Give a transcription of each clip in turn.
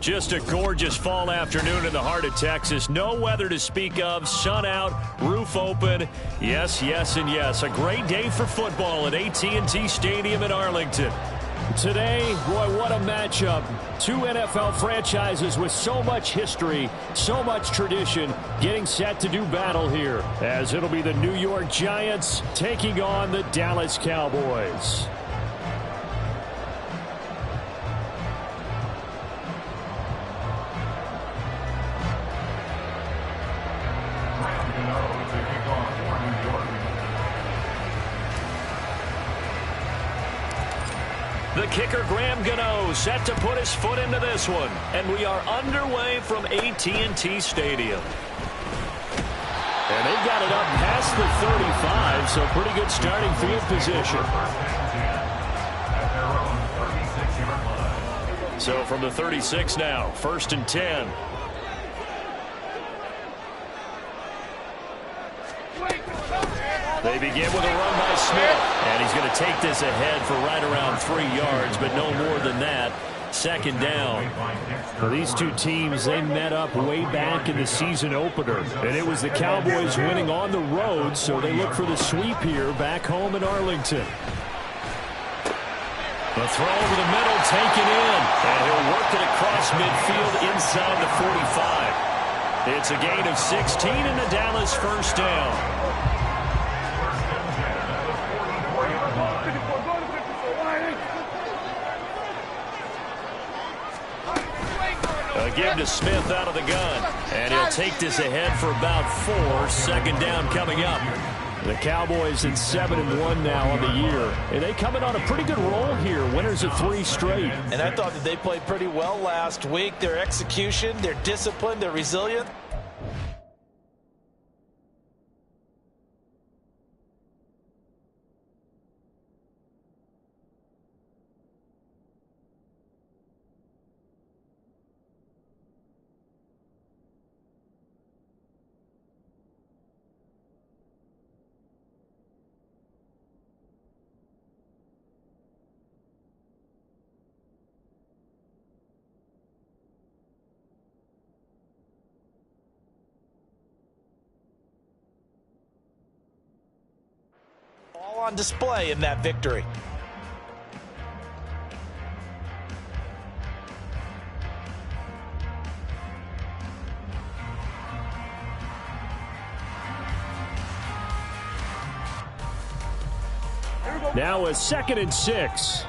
Just a gorgeous fall afternoon in the heart of Texas. No weather to speak of. Sun out, roof open. Yes, yes, and yes. A great day for football at AT&T Stadium in Arlington. Today, boy, what a matchup. Two NFL franchises with so much history, so much tradition, getting set to do battle here, as it'll be the New York Giants taking on the Dallas Cowboys. The kicker, Graham Gano, set to put his foot into this one. And we are underway from AT&T Stadium. And they've got it up past the 35, so pretty good starting field position. So from the 36 now, 1st and 10. They begin with a run by Smith. And he's going to take this ahead for right around 3 yards, but no more than that. 2nd down. Well, these two teams, they met up way back in the season opener. And it was the Cowboys winning on the road, so they look for the sweep here back home in Arlington. The throw over the middle, taken in. And he'll work it across midfield inside the 45. It's a gain of 16 and a Dallas 1st down. Give to Smith out of the gun. And he'll take this ahead for about 4. 2nd down coming up. The Cowboys at 7-1 now on the year. And they coming on a pretty good roll here. Winners of 3 straight. And I thought that they played pretty well last week. Their execution, their discipline, their resilience. All on display in that victory. Now a 2nd and 6.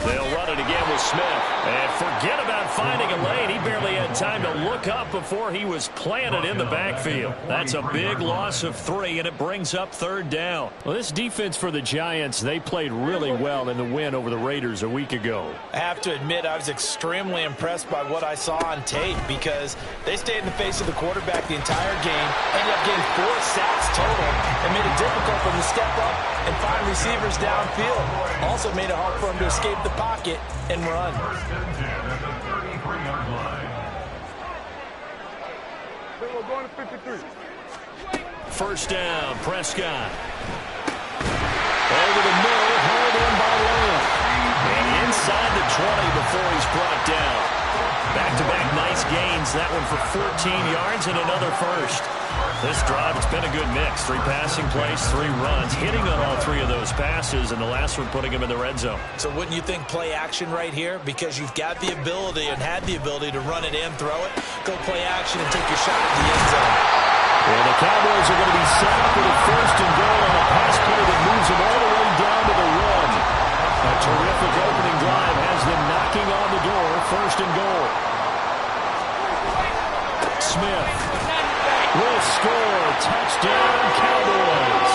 They'll run it again with Smith. And forget about finding a lane. He barely had time to look up before he was planted in the backfield. That's a big loss of 3, and it brings up 3rd down. Well, this defense for the Giants, they played really well in the win over the Raiders a week ago. I have to admit, I was extremely impressed by what I saw on tape because they stayed in the face of the quarterback the entire game, ended up getting 4 sacks total, and made it difficult for him to step up and find receivers downfield. Also made it hard for him to escape the pocket and run. 1st down, Prescott. Over the middle, hauled in by Lamb. And inside the 20 before he's brought down. Back-to-back nice gains. That one for 14 yards and another 1st. This drive, it's been a good mix. 3 passing plays, 3 runs. Hitting on all 3 of those passes, and the last one putting him in the red zone. So wouldn't you think play action right here? Because you've got the ability and had the ability to run it in, throw it, go play action, and take your shot at the end zone. Well, the Cowboys are going to be set up with a 1st and goal on a pass play that moves them all the way down to the 1. A terrific opening drive has them knocking on the door. 1st and goal. Smith will score. Touchdown, Cowboys.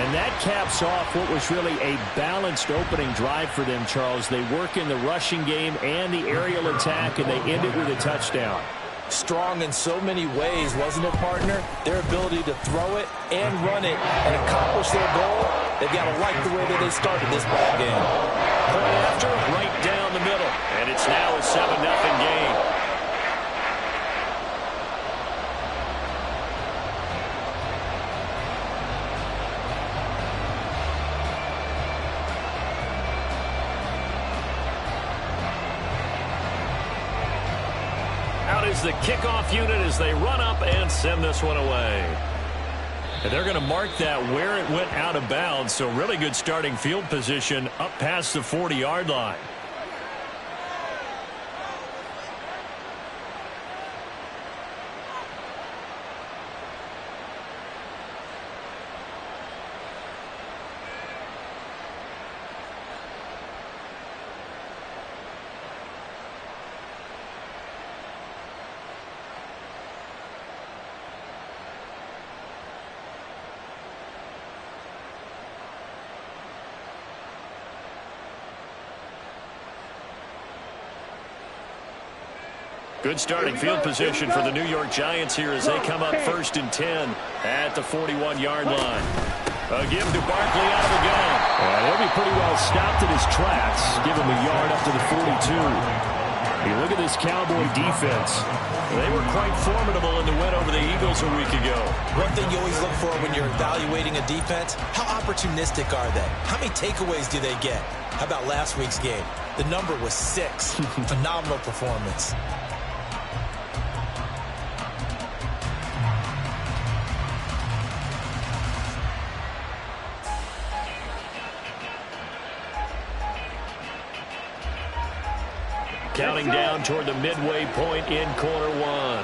And And that caps off what was really a balanced opening drive for them, Charles. They work in the rushing game and the aerial attack, and they end it with a touchdown. Strong in so many ways, wasn't it, partner? Their ability to throw it and run it and accomplish their goal, they've got to like the way that they started this ball game. Point after, right down the middle. And it's now a 7-0 game. Is the kickoff unit as they run up and send this one away. And they're going to mark that where it went out of bounds, so really good starting field position up past the 40-yard line. Good starting field position for the New York Giants here as they come up 1st and 10 at the 41-yard line. A give to Barkley out of the gun. He'll be pretty well stopped in his tracks. Give him a yard up to the 42. You look at this Cowboy defense. They were quite formidable in the win over the Eagles a week ago. One thing you always look for when you're evaluating a defense, how opportunistic are they? How many takeaways do they get? How about last week's game? The number was 6. Phenomenal performance. Counting down toward the midway point in quarter one.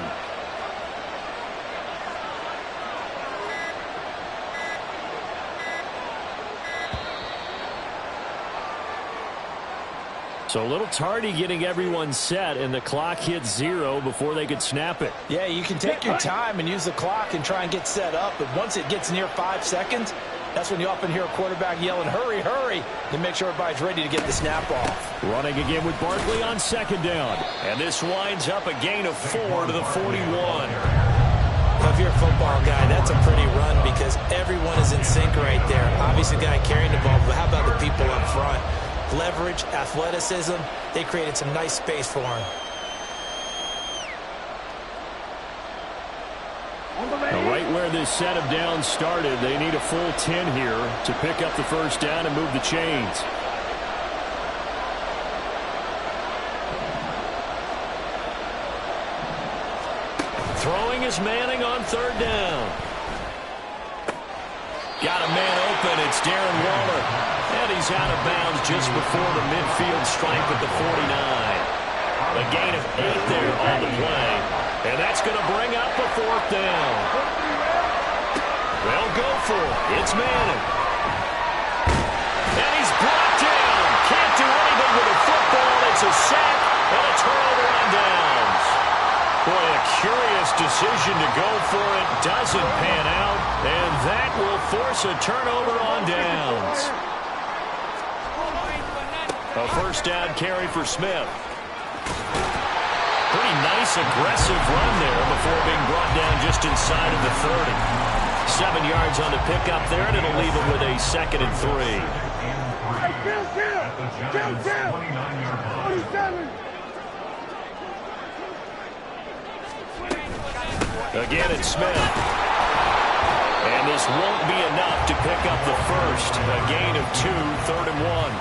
So a little tardy getting everyone set, and the clock hit 0 before they could snap it. Yeah, you can take your time and use the clock and try and get set up, but once it gets near 5 seconds, that's when you often hear a quarterback yelling, hurry, hurry, to make sure everybody's ready to get the snap off. Running again with Barkley on 2nd down. And this winds up a gain of 4 to the 41. Well, if you're a football guy, that's a pretty run because everyone is in sync right there. Obviously, the guy carrying the ball, but how about the people up front? Leverage, athleticism, they created some nice space for him. Right where this set of downs started, they need a full 10 here to pick up the 1st down and move the chains. Throwing is Manning on 3rd down. Got a man open. It's Darren Waller. And he's out of bounds just before the midfield stripe at the 49. A gain of 8 there on the play. And that's going to bring up a 4th down. They'll go for it. It's Manning. And he's brought down. Can't do anything with a football. It's a sack and a turnover on downs. Boy, a curious decision to go for it. Doesn't pan out. And that will force a turnover on downs. A 1st down carry for Smith. Pretty nice, aggressive run there before being brought down just inside of the 30. 7 yards on the pickup there, and it'll leave him with a 2nd and 3. Again, it's Smith. And this won't be enough to pick up the 1st. A gain of 2, 3rd and 1.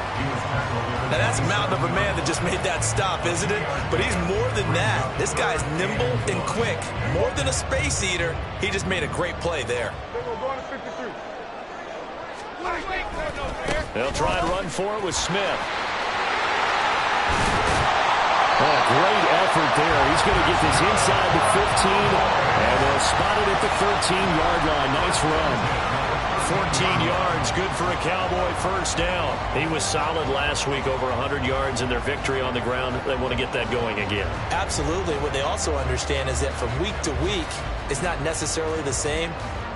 Now that's a mountain of a man that just made that stop, isn't it? But he's more than that. This guy's nimble and quick. More than a space eater. He just made a great play there. They'll try and run for it with Smith. Oh, great effort there. He's going to get this inside the 15, and they'll spot it at the 13-yard line. Nice run. 14 yards, good for a Cowboy 1st down. He was solid last week, over 100 yards in their victory on the ground. They want to get that going again. Absolutely. What they also understand is that from week to week, it's not necessarily the same.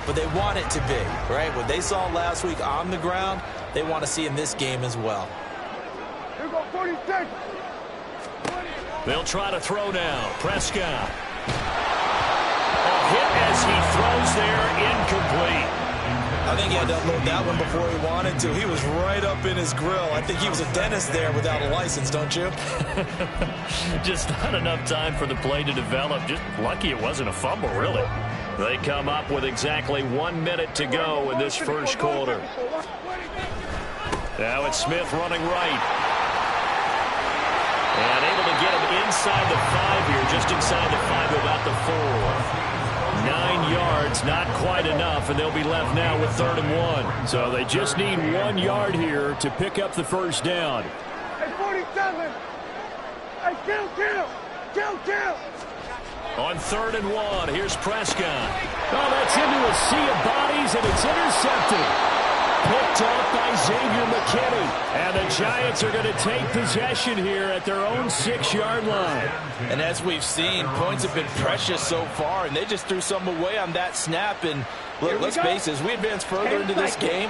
but they want it to be, right? What they saw last week on the ground, they want to see in this game as well. Here go 46. They'll try to throw now. Prescott. A hit as he throws there, incomplete. I think he had to unload that one before he wanted to. He was right up in his grill. I think he was a dentist there without a license, don't you? Just not enough time for the play to develop. Just lucky it wasn't a fumble, really. They come up with exactly 1 minute to go in this first quarter. Now it's Smith running right. And able to get him inside the 5 here, just inside the 5 to about the 4. 9 yards, not quite enough, and they'll be left now with 3rd and 1. So they just need 1 yard here to pick up the first down. Hey, 47. Hey, kill. On 3rd and 1, here's Prescott. Oh, that's into a sea of bodies, and it's intercepted. Picked off by Xavier McKinney. And the Giants are going to take possession here at their own 6-yard line. And as we've seen, points have been precious so far, and they just threw some away on that snap. And look, let's face it, as we advance further into this game,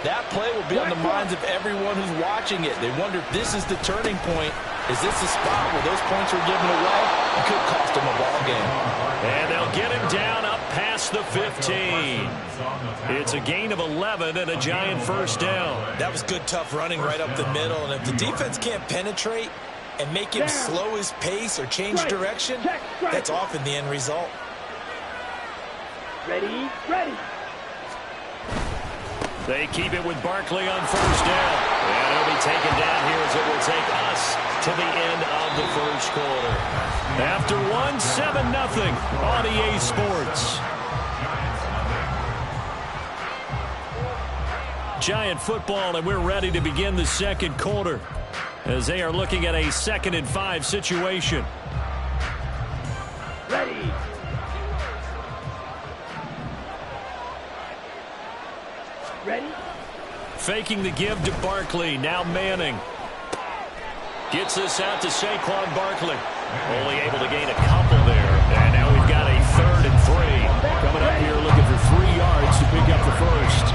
that play will be on the minds of everyone who's watching it. They wonder if this is the turning point. Is this the spot where those points were given away? It could cost them a ball game. And they'll get him down up past the 15. It's a gain of 11 and a Giant first down. That was good, tough running right up the middle. And if the defense can't penetrate and make him slow his pace or change direction, that's often the end result. Ready. They keep it with Barkley on first down. And he'll be taken down here as it will take us to the end of the first quarter. After 7-0 on EA Sports. Giant football, and we're ready to begin the second quarter as they are looking at a 2nd and 5 situation. Ready. Faking the give to Barkley. Now Manning. Gets this out to Saquon Barkley. Only able to gain a couple there. And now we've got a 3rd and 3. Coming up here looking for 3 yards to pick up the first.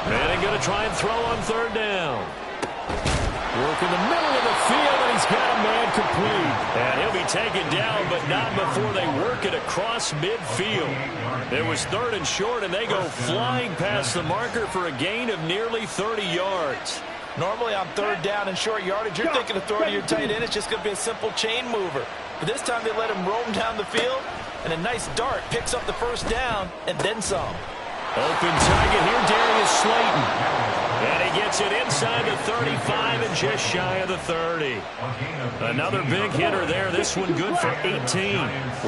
Manning going to try and throw on 3rd down. Work in the middle of the field, and he's got a man complete. And he'll be taken down, but not before they work it across midfield. It was 3rd and short, and they go flying past the marker for a gain of nearly 30 yards. Normally on 3rd down and short yardage, you're thinking of throwing to your tight end. It's just going to be a simple chain mover. But this time they let him roam down the field, and a nice dart picks up the first down and then some. Open target here, Darius Slayton. And he gets it inside the 35 and just shy of the 30. Another big hitter there. This one good for 18.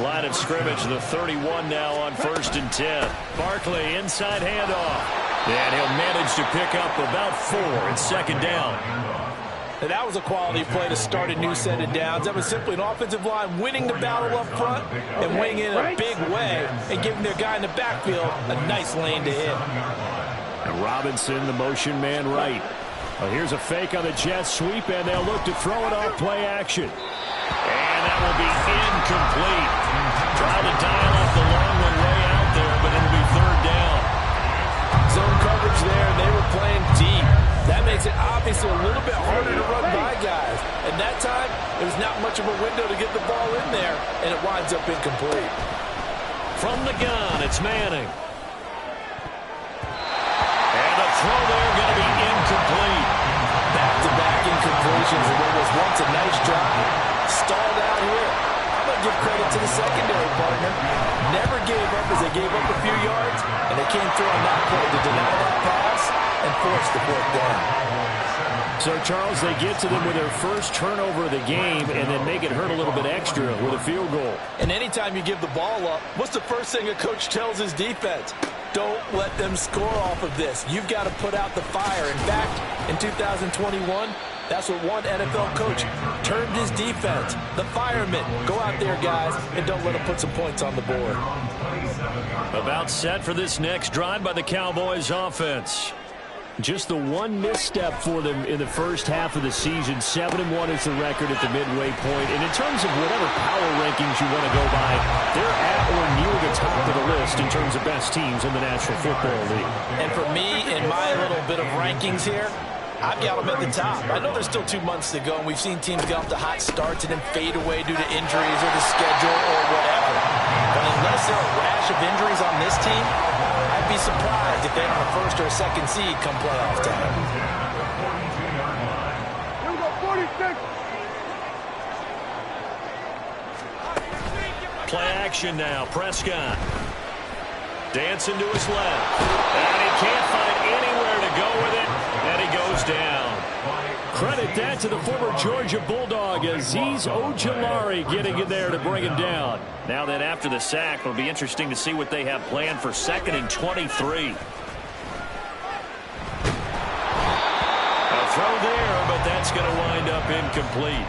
Line of scrimmage, the 31 now on 1st and 10. Barkley inside handoff. And he'll manage to pick up about 4 in 2nd down. And that was a quality play to start a new set of downs. That was simply an offensive line winning the battle up front and winning it in a big way and giving their guy in the backfield a nice lane to hit. And Robinson, the motion man right. Well, here's a fake on the jet sweep, and they'll look to throw it off play action. And that will be incomplete. Trying to dial up the long one way out there, but it'll be 3rd down. Zone coverage there, and they were playing deep. That makes it obviously a little bit harder to run by guys. And that time, it was not much of a window to get the ball in there, and it winds up incomplete. From the gun, it's Manning. And the throw there going to be incomplete. Back-to-back incompletions, and what was once a nice drive stalled out here. I'm going to give credit to the secondary partner. Never gave up as they gave up a few yards, and they came through on that play to deny that pass and force the 4th down. So, Charles, they get to them with their first turnover of the game and then make it hurt a little bit extra with a field goal. And anytime you give the ball up, what's the first thing a coach tells his defense? Don't let them score off of this. You've got to put out the fire. In fact, in 2021, that's what one NFL coach termed his defense. The firemen. Go out there, guys, and don't let them put some points on the board. About set for this next drive by the Cowboys offense. Just the one misstep for them in the first half of the season. 7-1 is the record at the midway point. And in terms of whatever power rankings you want to go by, they're at or near the top of the list in terms of best teams in the National Football League. And for me, in my little bit of rankings here, I've got them at the top. I know there's still 2 months to go, and we've seen teams get off to hot starts and then fade away due to injuries or the schedule or whatever. But unless there are a rash of injuries on this team, I'd be surprised if they're on a first or a second seed come playoff time. Here we go, 46. Play action now. Prescott dancing to his left. And he can't find anywhere to go with it. And he goes down. Credit that to the former Georgia Bulldog, Azeez Ojulari getting in there to bring him down. Now then, after the sack, it'll be interesting to see what they have planned for 2nd and 23. A throw there, but that's going to wind up incomplete.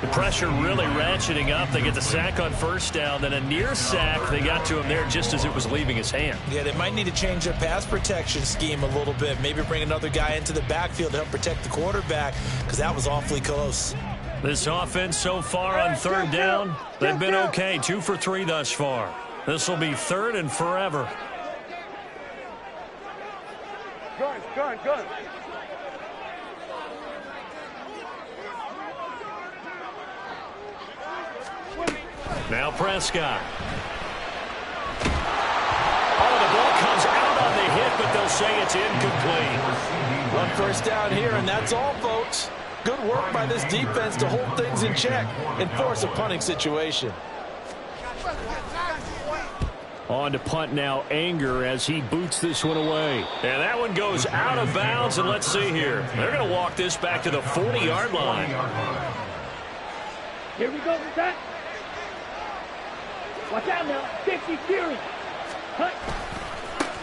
The pressure really ratcheting up. They get the sack on first down, then a near sack. They got to him there just as it was leaving his hand. Yeah, they might need to change their pass protection scheme a little bit. Maybe bring another guy into the backfield to help protect the quarterback, because that was awfully close. This offense so far on 3rd down, they've been okay. 2 for 3 thus far. This will be 3rd and forever. Gun. Now Prescott. Oh, the ball comes out on the hit, but they'll say it's incomplete. 1 first down here, and that's all, folks. Good work by this defense to hold things in check and force a punting situation. On to punt now, Anger, as he boots this one away. And that one goes out of bounds, and let's see here. They're going to walk this back to the 40-yard line. Here we go with that. Watch out now. 50 Fury. Cut.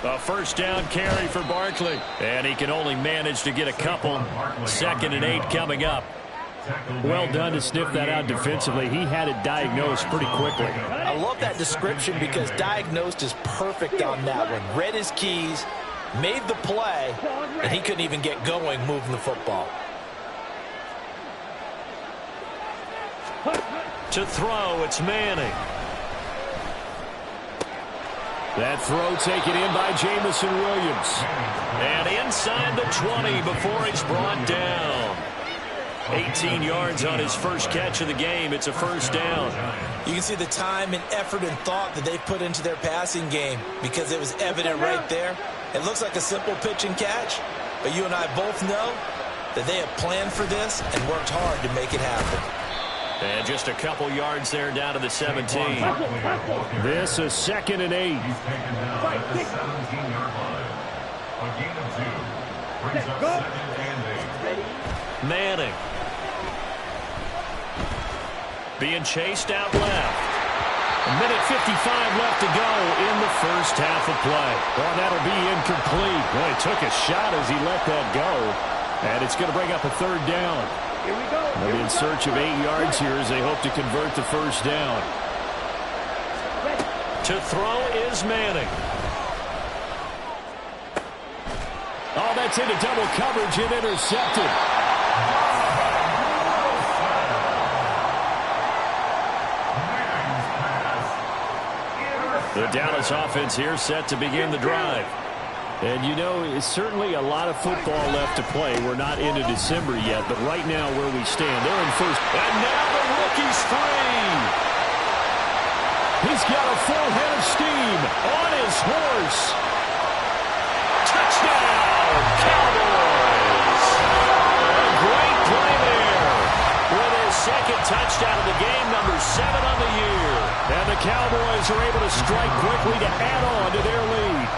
A first down carry for Barkley. And he can only manage to get a couple. 2nd and 8 coming up. Well done to sniff that out defensively. He had it diagnosed pretty quickly. I love that description because diagnosed is perfect on that one. Read his keys, made the play, and he couldn't even get going moving the football. To throw, it's Manning. That throw taken in by Jamison Williams. And inside the 20 before he's brought down. 18 yards on his first catch of the game. It's a first down. You can see the time and effort and thought that they put into their passing game because it was evident right there. It looks like a simple pitch and catch, but you and I both know that they have planned for this and worked hard to make it happen. And just a couple yards there down to the 17. This is 2nd and 8. Manning. Being chased out left. A minute 55 left to go in the first half of play. Well, that'll be incomplete. Well, he took a shot as he let that go. And it's going to bring up a 3rd down. Here we go. They'll be in search of 8 yards here as they hope to convert the first down. To throw is Manning. Oh, that's into double coverage and intercepted. The Dallas offense here set to begin the drive. And, you know, it's certainly a lot of football left to play. We're not into December yet, but right now where we stand, they're in first. And now the rookie's free. He's got a full head of steam on his horse. Touchdown, Cowboys. A great play there. With his 2nd touchdown of the game, number 7 on the year. And the Cowboys are able to strike quickly to add on to their lead.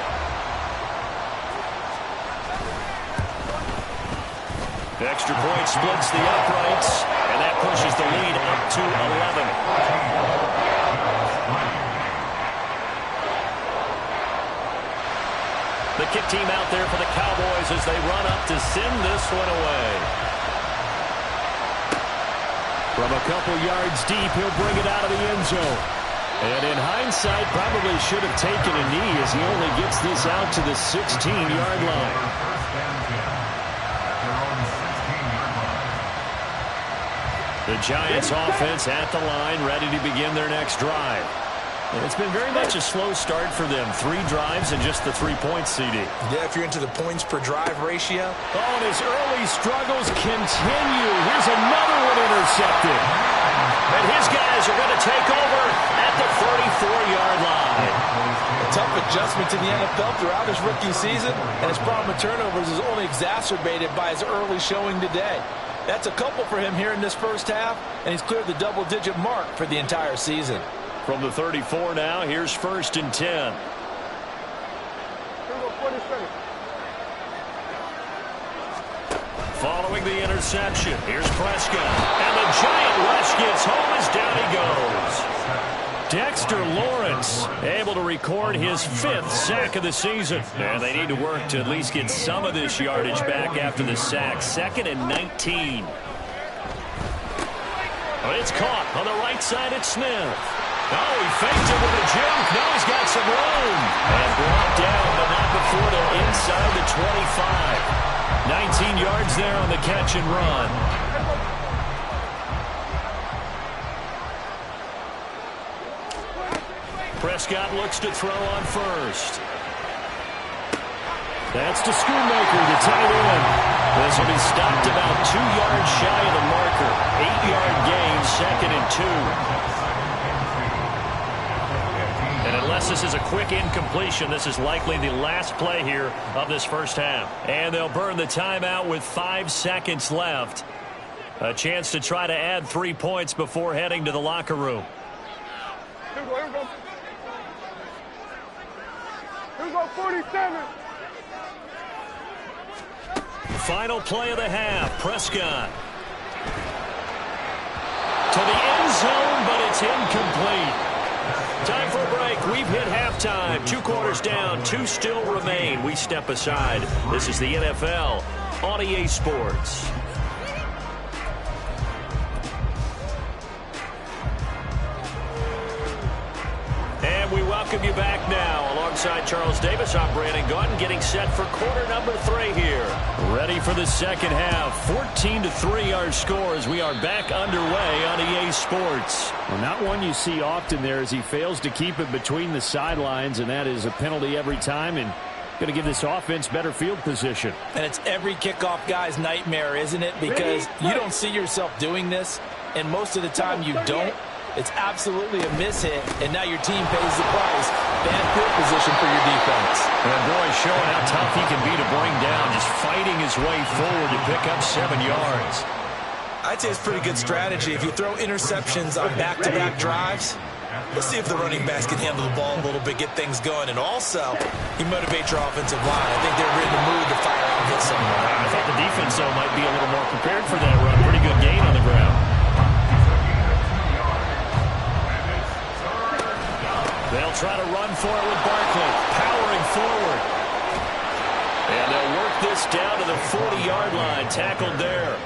Extra point splits the uprights, and that pushes the lead up to 11. The kick team out there for the Cowboys as they run up to send this one away. From a couple yards deep, he'll bring it out of the end zone. And in hindsight, probably should have taken a knee as he only gets this out to the 16-yard line. The Giants offense at the line, ready to begin their next drive. And it's been very much a slow start for them. 3 drives and just the 3 points, CD. Yeah, if you're into the points per drive ratio. Oh, and his early struggles continue. Here's another one intercepted. And his guys are going to take over at the 34-yard line. A tough adjustment to the NFL throughout his rookie season, and his problem with turnovers is only exacerbated by his early showing today. That's a couple for him here in this first half, and he's cleared the double-digit mark for the entire season. From the 34 now, here's 1st and 10. Following the interception, here's Prescott. And the giant rush gets home as down he goes. Dexter Lawrence able to record his 5th sack of the season. And they need to work to at least get some of this yardage back after the sack. 2nd and 19. But it's caught on the right side at Smith. Oh, he faked it with a juke. Now he's got some room. And brought down, but not before they're inside the 25. 19 yards there on the catch and run. Prescott looks to throw on first. That's to Schoonmaker, the tight end. This will be stopped about 2 yards shy of the marker. 8-yard gain, 2nd and 2. And unless this is a quick incompletion, this is likely the last play here of this first half. And they'll burn the timeout with 5 seconds left. A chance to try to add 3 points before heading to the locker room. Here we go, 47. Final play of the half. Prescott to the end zone, but it's incomplete. Time for a break. We've hit halftime. 2 quarters down. 2 still remain. We step aside. This is the NFL on EA Sports. And we welcome you back now. Alongside Charles Davis, I'm Brandon Gaudin, getting set for quarter number 3 here. Ready for the second half. 14-3 our score as we are back underway on EA Sports. Well, not one you see often there as he fails to keep it between the sidelines, and that is a penalty every time, and going to give this offense better field position. And it's every kickoff guy's nightmare, isn't it? Because you don't see yourself doing this, and most of the time you don't. It's absolutely a mishit, and now your team pays the price. Bad field position for your defense. And boy, showing how tough he can be to bring down, just fighting his way forward to pick up 7 yards. I'd say it's pretty good strategy. If you throw interceptions on back-to-back drives, let's see if the running backs can handle the ball a little bit, get things going, and also you motivate your offensive line. I think they're in the mood to fire out and hit someone. I thought the defense, though, might be a little more prepared for that run. Pretty good gain on the ground. They'll try to run for it with Barkley, powering forward. And they'll work this down to the 40-yard line, tackled there.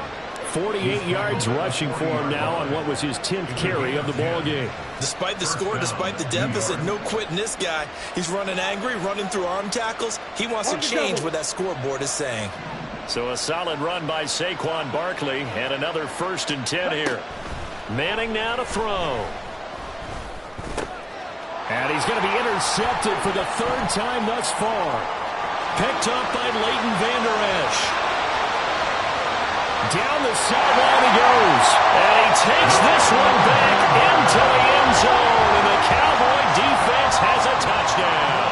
48 yards rushing for him now on what was his 10th carry of the ball game. Despite the score, despite the deficit, no quitting this guy. He's running angry, running through arm tackles. He wants to change what that scoreboard is saying. So a solid run by Saquon Barkley, and another 1st and 10 here. Manning now to throw. And he's going to be intercepted for the 3rd time thus far. Picked up by Leighton Vander Esch. Down the sideline he goes. And he takes this one back into the end zone. And the Cowboy defense has a touchdown.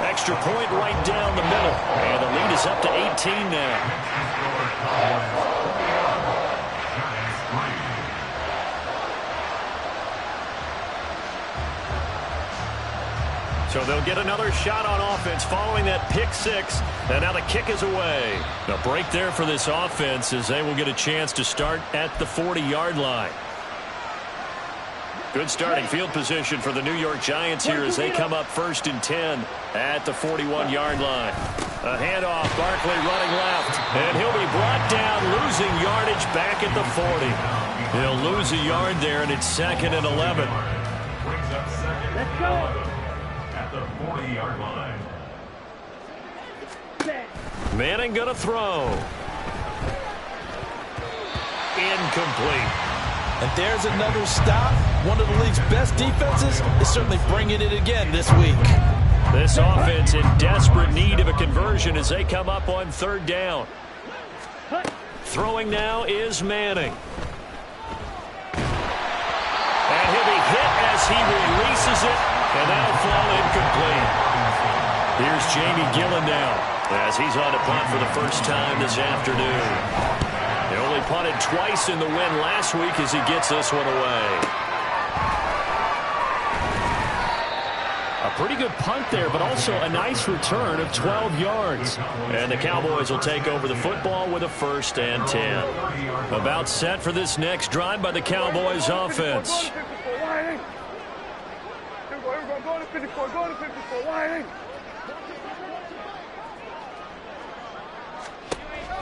Extra point right down the middle. And the lead is up to 18 now. So they'll get another shot on offense following that pick 6. And now the kick is away. A break there for this offense as they will get a chance to start at the 40-yard line. Good starting field position for the New York Giants here as they come up 1st and 10 at the 41-yard line. A handoff, Barkley running left. And he'll be brought down, losing yardage back at the 40. He'll lose a yard there, and it's 2nd and 11. Let's go. the 40-yard line. Manning going to throw. Incomplete. And there's another stop. One of the league's best defenses is certainly bringing it again this week. This offense in desperate need of a conversion as they come up on third down. Throwing now is Manning. And he'll be hit as he releases it, and that'll fall incomplete. Here's Jamie Gillen now as he's on to punt for the first time this afternoon. He only punted twice in the win last week as he gets this one away. A pretty good punt there, but also a nice return of 12 yards. And the Cowboys will take over the football with a 1st and 10. About set for this next drive by the Cowboys offense. Go to 54, go to 54, wide.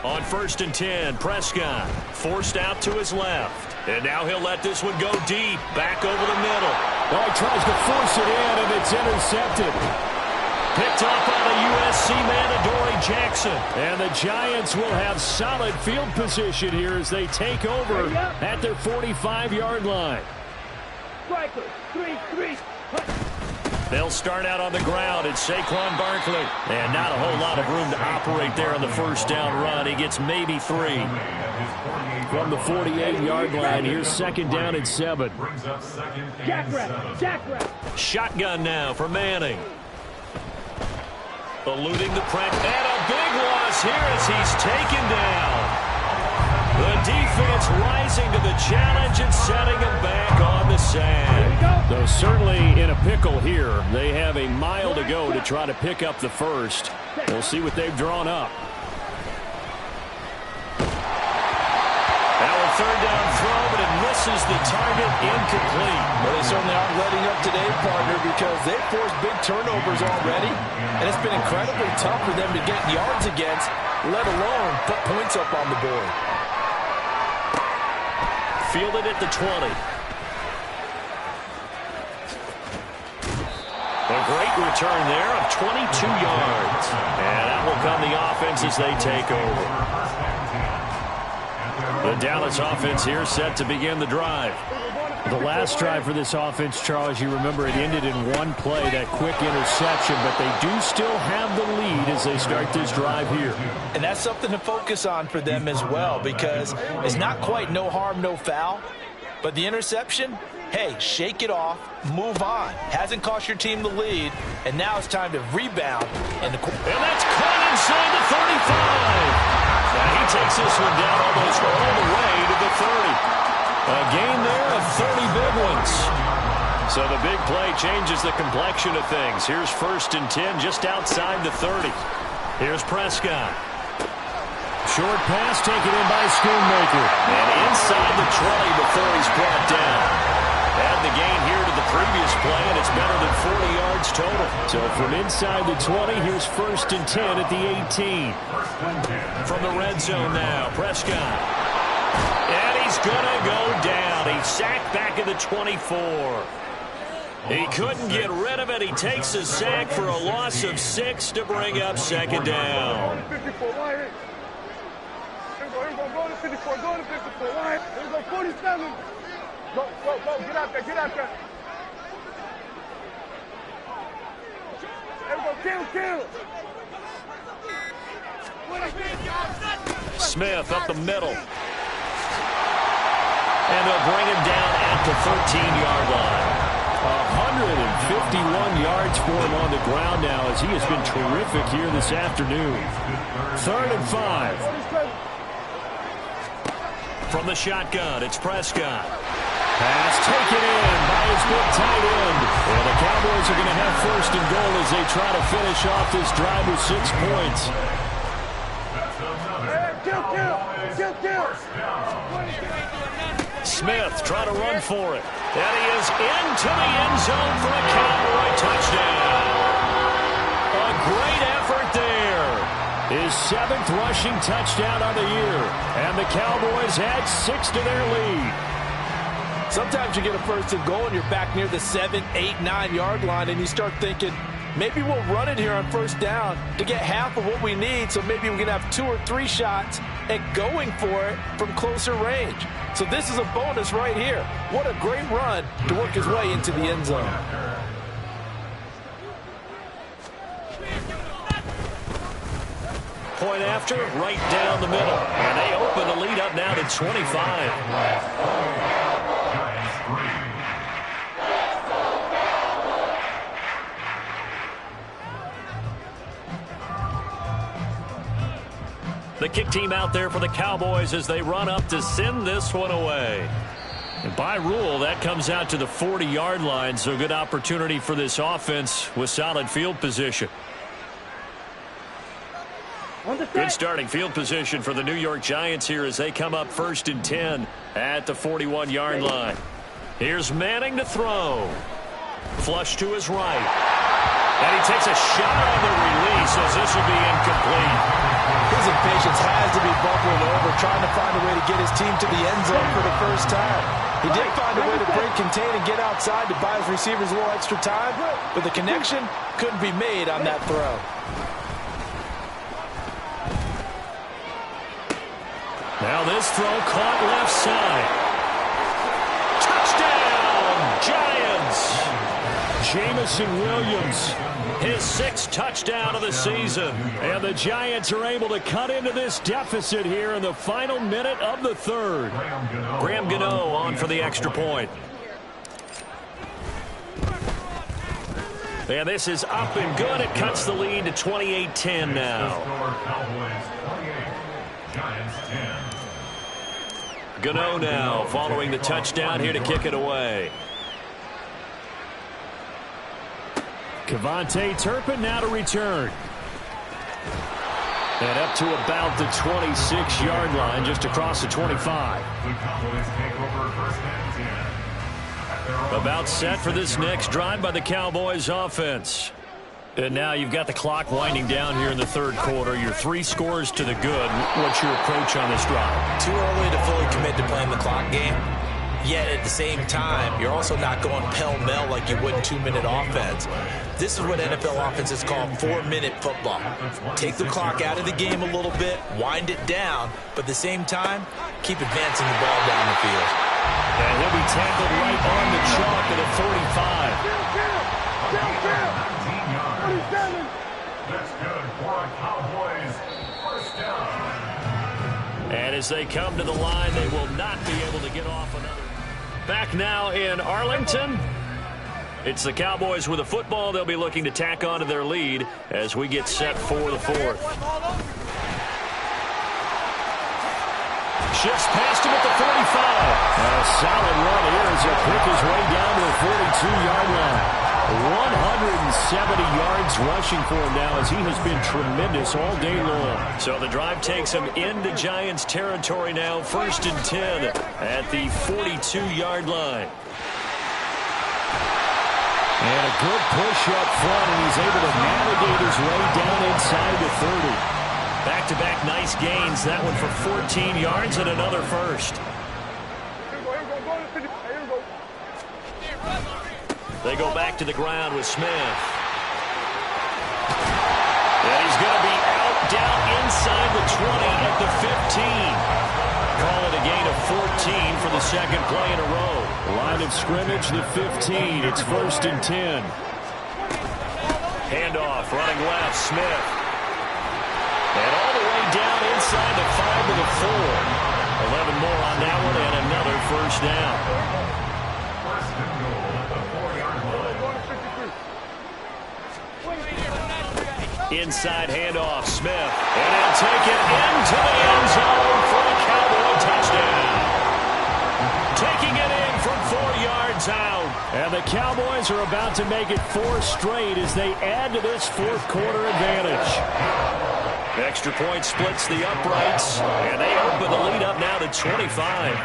On 1st and 10, Prescott forced out to his left. And now he'll let this one go deep, back over the middle. Oh, he tries to force it in, and it's intercepted. Picked up on a USC man, Adoree Jackson. And the Giants will have solid field position here as they take over at their 45-yard line. Striker, 3-3. They'll start out on the ground. It's Saquon Barkley. And not a whole lot of room to operate there on the first down run. He gets maybe 3. From the 48-yard line, here's 2nd down and 7. Jackrabbit. Shotgun now for Manning. Eluding the pressure. And a big loss here as he's taken down. The defense rising to the challenge and setting him back on the sand. Though certainly in a pickle here. They have a mile to go to try to pick up the first. We'll see what they've drawn up. Now a 3rd down throw, but it misses the target, incomplete. Well, they certainly aren't letting up today, partner, because they've forced big turnovers already. And it's been incredibly tough for them to get yards against, let alone put points up on the board. Fielded at the 20. A great return there of 22 yards. And that will come the offense as they take over. The Dallas offense here set to begin the drive. The last drive for this offense, Charles, you remember it ended in one play, that quick interception, but they do still have the lead as they start this drive here. And that's something to focus on for them as well, because it's not quite no harm, no foul, but the interception, hey, shake it off, move on. Hasn't cost your team the lead, and now it's time to rebound. And that's caught inside the 35. Now he takes this one down almost all the way to the 30. A gain there of 30 big ones. So the big play changes the complexion of things. Here's 1st and 10 just outside the 30. Here's Prescott. Short pass taken in by Schoonmaker. And inside the 20 before he's brought down. Add the gain here to the previous play, and it's better than 40 yards total. So from inside the 20, here's 1st and 10 at the 18. From the red zone now, Prescott. And he's going to go down. He's sacked back at the 24. He couldn't get rid of it. He takes a sack for a loss of 6 to bring up 2nd down. 54, wide. Go to 54, go to 54, wide. Here we go, 47. Go, get out there, get out there. Here we go, kill. Smith up the middle. And they'll bring him down at the 13-yard line. 151 yards for him on the ground now as he has been terrific here this afternoon. 3rd and 5. From the shotgun, it's Prescott. Pass taken in by his big tight end. And the Cowboys are going to have 1st and goal as they try to finish off this drive with 6 points. Kill. Smith trying to run for it. And he is into the end zone for a Cowboy touchdown. A great effort there. His 7th rushing touchdown on the year. And the Cowboys add 6 to their lead. Sometimes you get a 1st and goal and you're back near the 7, 8, 9 yard line and you start thinking, maybe we'll run it here on first down to get half of what we need, so maybe we can have 2 or 3 shots at going for it from closer range. So this is a bonus right here. What a great run to work his way into the end zone. Point after, right down the middle. And they open the lead up now to 25. The kick team out there for the Cowboys as they run up to send this one away. And by rule, that comes out to the 40-yard line, so good opportunity for this offense with solid field position. Good starting field position for the New York Giants here as they come up 1st and 10 at the 41-yard line. Here's Manning to throw. Flush to his right. And he takes a shot on the release as this will be incomplete. His impatience has to be bubbling over, trying to find a way to get his team to the end zone for the first time. He did find a way to break, contain, and get outside to buy his receivers a little extra time, but the connection couldn't be made on that throw. Now this throw caught left side. Touchdown, Giants! Jamison Williams, his 6th touchdown of the season. And the Giants are able to cut into this deficit here in the final minute of the 3rd. Graham Gano on for the extra point. And this is up and good. It cuts the lead to 28-10 now. Gano now following the touchdown here to kick it away. Kevontae Turpin now to return. And up to about the 26-yard line, just across the 25. About set for this next drive by the Cowboys offense. And now you've got the clock winding down here in the 3rd quarter. You're 3 scores to the good. What's your approach on this drive? Too early to fully commit to playing the clock game. Yet at the same time, you're also not going pell-mell like you would in 2-minute offense. This is what NFL offenses call 4-minute football. Take the clock out of the game a little bit, wind it down, but at the same time, keep advancing the ball down the field. And he'll be tackled right on the chalk at the 45. That's good for a Cowboys first down. And as they come to the line, they will not be able to get off another. Back now in Arlington. It's the Cowboys with the football. They'll be looking to tack on to their lead as we get set for the 4th. Shifts past him at the 45. A solid run here as he'll pick his way down to the 42-yard line. 170 yards rushing for him now as he has been tremendous all day long. So the drive takes him into Giants territory now, 1st and 10 at the 42-yard line. And a good push up front, and he's able to navigate his way down inside the 30. Back-to-back nice gains. That one for 14 yards and another first. They go back to the ground with Smith. And he's going to be out down inside the 20 at the 15. Call it a gain of 14 for the 2nd play in a row. Line of scrimmage, the 15. It's 1st and 10. Handoff, running left, Smith. And all the way down inside the 5 to the 4. 11 more on that one and another first down. Inside handoff, Smith. And he'll take it into the end zone for the Cowboy touchdown. Taking it in from 4 yards out. And the Cowboys are about to make it 4 straight as they add to this 4th quarter advantage. Extra point splits the uprights, and they open the lead up now to 25.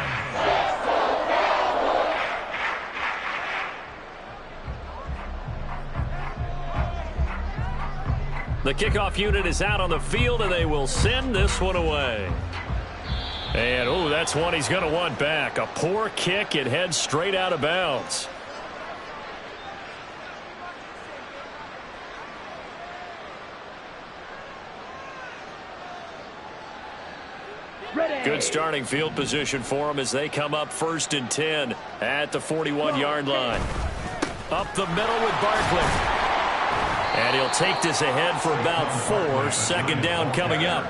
The kickoff unit is out on the field, and they will send this one away. And, oh, that's one he's going to want back. A poor kick. It heads straight out of bounds. Good starting field position for them as they come up 1st and 10 at the 41-yard line. Up the middle with Barkley. And he'll take this ahead for about 4. 2nd down coming up.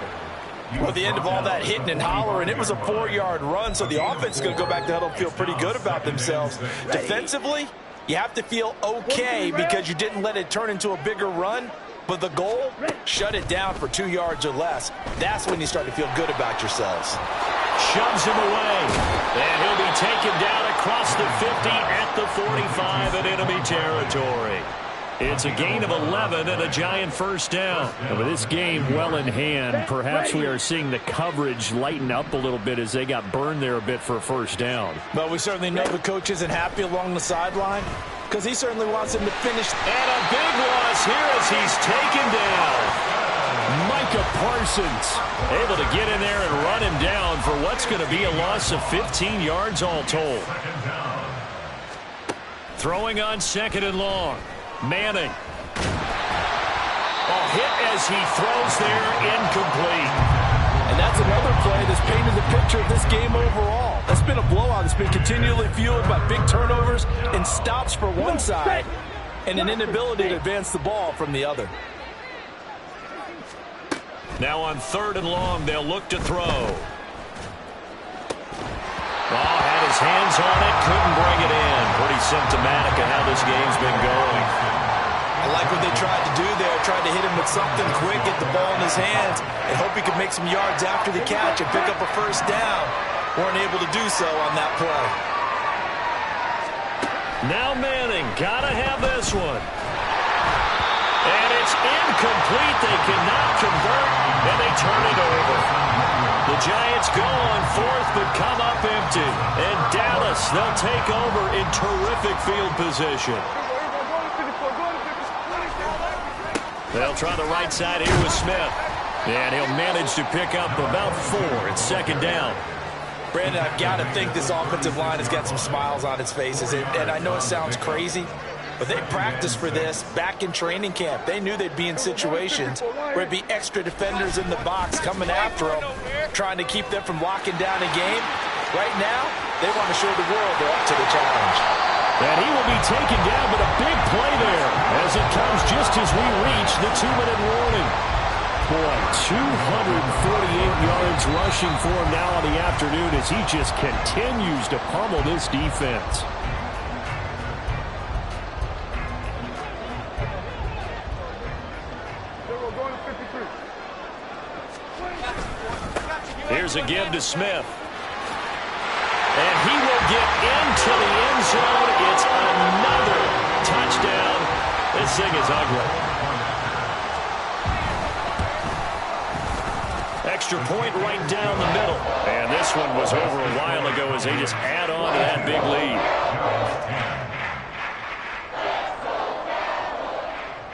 Well, the end of all that hitting and hollering, it was a 4-yard run, so the offense is going to go back to huddle and feel pretty good about themselves. Defensively, you have to feel okay because you didn't let it turn into a bigger run, but the goal, shut it down for 2 yards or less. That's when you start to feel good about yourselves. Shoves him away, and he'll be taken down across the 50 at the 45 in enemy territory. It's a gain of 11 and a giant 1st down. And with this game well in hand, perhaps we are seeing the coverage lighten up a little bit as they got burned there a bit for a 1st down. But we certainly know the coach isn't happy along the sideline because he certainly wants him to finish. And a big loss here as he's taken down. Micah Parsons able to get in there and run him down for what's going to be a loss of 15 yards all told. Throwing on 2nd and long. Manning. A hit as he throws there, incomplete. And that's another play that's painted the picture of this game overall. That's been a blowout. It's been continually fueled by big turnovers and stops for one side and an inability to advance the ball from the other. Now on 3rd and long, they'll look to throw. Had his hands on it, couldn't bring it in. Pretty symptomatic of how this game's been going. I like what they tried to do there. Tried to hit him with something quick, get the ball in his hands, and hope he could make some yards after the catch and pick up a 1st down. Weren't able to do so on that play. Now Manning, gotta have this one. And it's incomplete. They cannot convert, and they turn it over. The Giants go on 4th, but come up empty. And Dallas, they'll take over in terrific field position. They'll try the right side here with Smith. And he'll manage to pick up about 4. It's 2nd down. Brandon, I've got to think this offensive line has got some smiles on its faces. And I know it sounds crazy, but they practiced for this back in training camp. They knew they'd be in situations where it'd be extra defenders in the box coming after them, trying to keep them from locking down a game. Right now, they want to show the world they're up to the challenge. And he will be taken down, but a big play there as it comes just as we reach the 2-minute warning. Boy, 248 yards rushing for him now in the afternoon as he just continues to pummel this defense. Here's a give to Smith. And he will get into the end zone. It's another touchdown. This thing is ugly. Extra point right down the middle. And this one was over a while ago as they just add on to that big lead.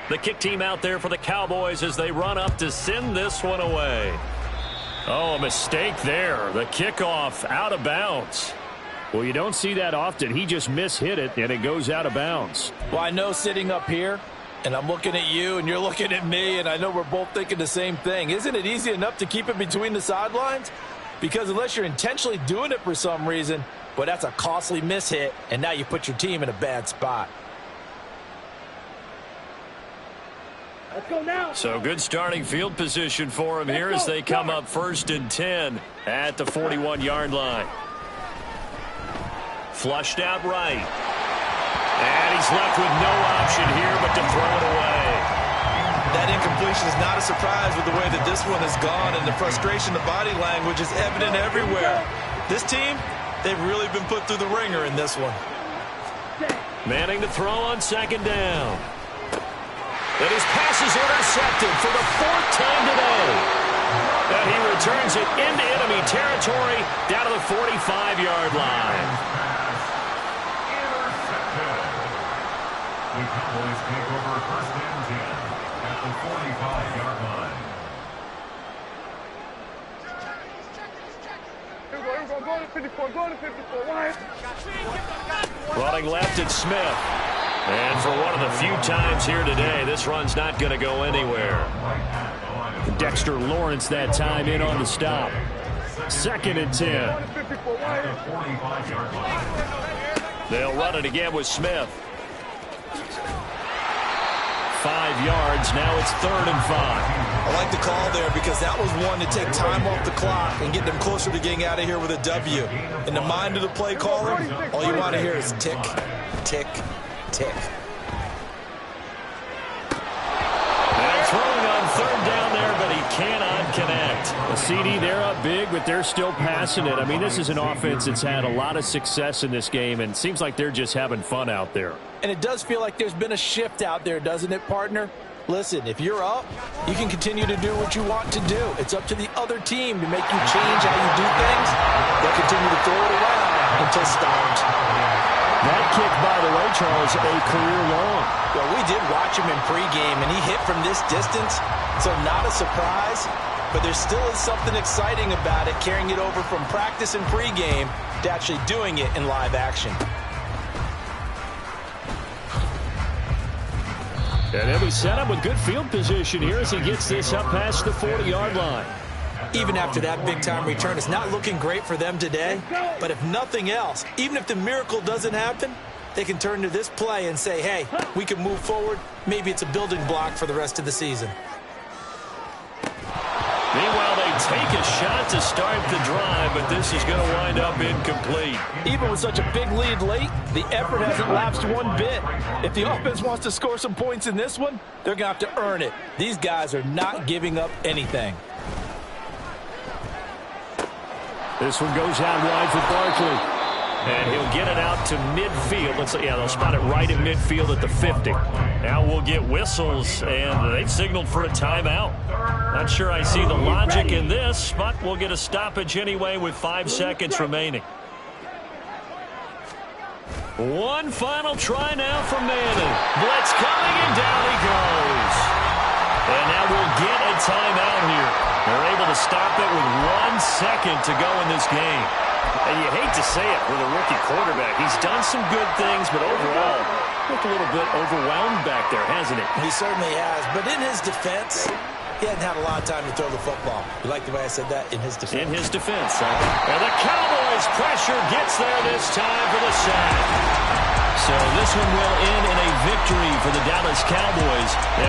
The kick team out there for the Cowboys as they run up to send this one away. Oh, a mistake there. The kickoff out of bounds. Well, you don't see that often. He just mishit it, and it goes out of bounds. Well, I know sitting up here, and I'm looking at you, and you're looking at me, and I know we're both thinking the same thing. Isn't it easy enough to keep it between the sidelines? Because unless you're intentionally doing it for some reason, well, that's a costly mishit, and now you put your team in a bad spot. Let's go now. So good starting field position for him here as they come up 1st and 10 at the 41-yard line. Flushed out right. And he's left with no option here but to throw it away. That incompletion is not a surprise with the way that this one has gone, and the frustration, the body language is evident everywhere. This team, they've really been put through the ringer in this one. Manning to throw on 2nd down. And his pass is intercepted for the 4th time today. And he returns it into enemy territory down to the 45-yard line. The Cowboys take over 1st and 10 at the 45-yard line. Here we go, go to 54, go to 54. Why? Running left, it's Smith. And for one of the few times here today, this run's not going to go anywhere. Dexter Lawrence that time in on the stop. 2nd and 10. At the 45-yard line. They'll run it again with Smith. 5 yards. Now it's 3rd and 5. I like the call there because that was one to take time off the clock and get them closer to getting out of here with a W. In the mind of the play caller, all you want to hear is tick, tick, tick. They're throwing on 3rd down there, but he cannot connect. The CD, they're up big, but they're still passing it. I mean, this is an offense that's had a lot of success in this game, and it seems like they're just having fun out there. And it does feel like there's been a shift out there, doesn't it, partner? Listen, if you're up, you can continue to do what you want to do. It's up to the other team to make you change how you do things. They'll continue to throw it around until stopped. That kick, by the way, Charles, a career long. Well, we did watch him in pregame, and he hit from this distance, so not a surprise. But there still is something exciting about it, carrying it over from practice and pregame to actually doing it in live action. And he'll be set up with good field position here as he gets this up past the 40-yard line. Even after that big-time return, it's not looking great for them today. But if nothing else, even if the miracle doesn't happen, they can turn to this play and say, hey, we can move forward. Maybe it's a building block for the rest of the season. Meanwhile, they take a shot to start the drive, but this is going to wind up incomplete. Even with such a big lead late, the effort hasn't lapsed one bit. If the offense wants to score some points in this one, they're going to have to earn it. These guys are not giving up anything. This one goes out wide for Barkley. And he'll get it out to midfield. They'll spot it right in midfield at the 50. Now we'll get whistles, and they've signaled for a timeout. Not sure I see the logic in this, but we'll get a stoppage anyway with 5 seconds remaining. One final try now for Manning. Blitz coming, and down he goes. And now we'll get a timeout here. They're able to stop it with 1 second to go in this game. And you hate to say it with a rookie quarterback. He's done some good things, but overall, looked a little bit overwhelmed back there, hasn't he? He certainly has. But in his defense, he hadn't had a lot of time to throw the football. You like the way I said that? In his defense. In his defense. And the Cowboys' pressure gets there this time for the sack. So this one will end in a victory for the Dallas Cowboys.